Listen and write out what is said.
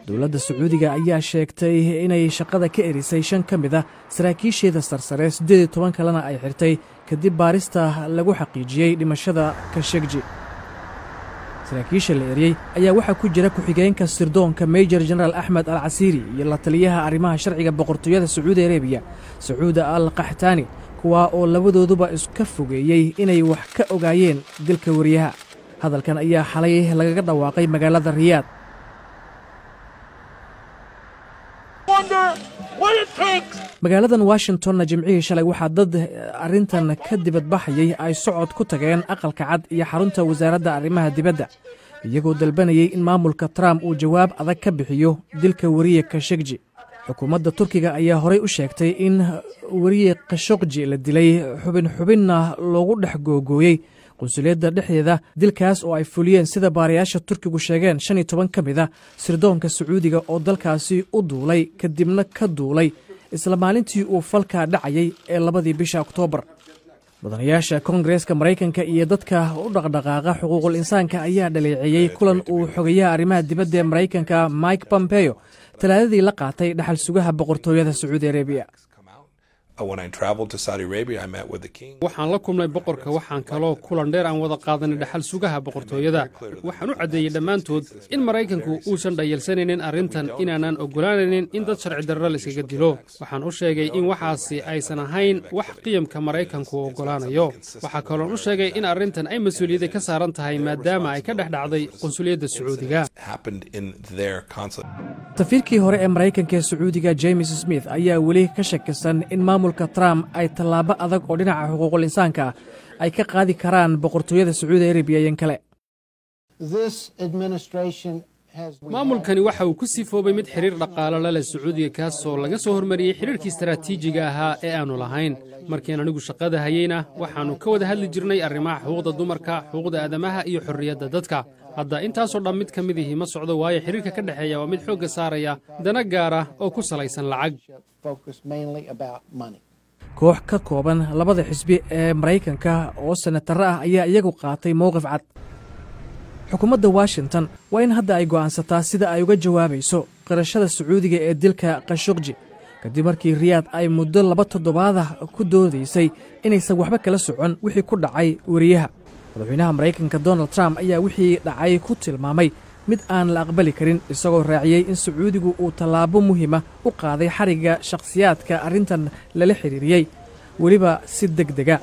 dowladda Sacuudiga ayaa sheegtay inay shaqada ka erisay 5 ka mid ah saraakiisheeda sarsare 18 kalena ay xirtay kadib baarista lagu xaqiijiyay dhimashada Khashoggi. saraakiisha la eriyay ayaa waxa ku jira ku-xigeenka sirdoonka Major General Ahmed Al-Asiri iyo la taliyaha arrimaha sharciga boqortooyada Sacuudi Arabia Sacuud Al-Qahtani kuwa oo labadooduba iska fogeeyay inay wax ka ogaayeen dilka wariyaha. hadalkan ayaa xalay lagaga dhawaaqay magaalada Riyadh. magaaladan Washingtonna Jimcihii shalay waxaa dad arrintan ka dibad baxayay ay socod ku tageen aqalka cad iyo xarunta wasaaradda arrimaha dibadda iyagoo dalbanayay in maamulka Trump uu jawaab adag ka bixiyo dilka wariye Khashoggi. xukuumadda Turkiga ayaa horey u sheegtay in wariye Khashoggi la dilay xubinna loogu dhex googooyay qunsuliyadda dhexdeeda. dilkaas oo ay fuliyeen sida baarayaasha Turkigu sheegeen 15 ka mid ah sirdoonka Sacuudiga oo dalkaasi u duulay kadibna ka duulay isla maalintii uu falka dhacayay ee 2 bisha Oktoobar. mudanayaasha Koongareeska Mareykanka iyo dadka u dhaqdhaqaaqa xuquuqul insaanka ayaa dhaleeceeyay kulan uu xogayaha arrimaha dibadda ee Mareykanka Mike Pompeo talaadadii la qaatay dhaxal sugaha boqortooyada Sacuudi Arabia. waxaan la kulmay boqorka waxaan kaloo kulan dheer aan wada qaadanay dhaxal sugaha boqortooyada. waxaan u caddeeyey dhammaantood in Maraykanku uusan dhayalsanaynin arrintan inaanan oggolaanaynin in dad sharci darro la iskaga dilo. waxaan u sheegay in waxaasi aysan ahayn wax qiyamka Maraykanku oggolaanayo. waxaa kaloo u sheegay in arrintan ay mas'uuliyadda ka saaran tahay maadaama ay ka dhex dhacday qunsuliyadda Sacuudiga. safiirkii hore ee Maraykanka ee Sacuudiga James Smith ayaa weli ka shakisan in maamulka Trump ay tallaabo adag oo dhinaca xuquuqul insaanka ay ka qaadi karaan boqortooyada Sacuudi Arabia iyo kale. maamulkani waxa uu ku sifoobay mid xiriir dhaqaale la leh Sacuudiga kaasoo laga soo hormariyay xiriirkii istaraatiijiga ahaa ee aanu lahayn. markii anigu shaqada hayayna waxaanu ka wada hadli jirnay arrimaha xuquuqda dumarka, xuquuqda aadamaha iyo xorriyadda dadka. hadda intaasoo dhan mid ka mid ihi ma socdo waayo xiriirka ka dhexeeya waa mid xoogga saaraya dana gaar ah oo ku salaysan lacag. koox ka kooban labada xisbi ee Mareykanka oo senatarro ah ayaa iyagu qaatay mowqif cad. xukuumadda Washington waa in hadda ay go'aansataa sida ay uga jawaabayso qirashada Sacuudiga ee dilka Khashoggi kadib markii Riyadh ay muddo 2 toddobaad ku doodaysay inaysan waxba kala socon wixii ku dhacay wariyaha. madaxweynaha Mareykanka Donald Trump ayaa wixii dhacay ku tilmaamay mid aan la aqbali karin isagoo raaciyay in Sacuudigu uu tallaabo muhiima u qaaday xariga shakhsiyaadka arrintan lala xiriiriyay weliba si degdega.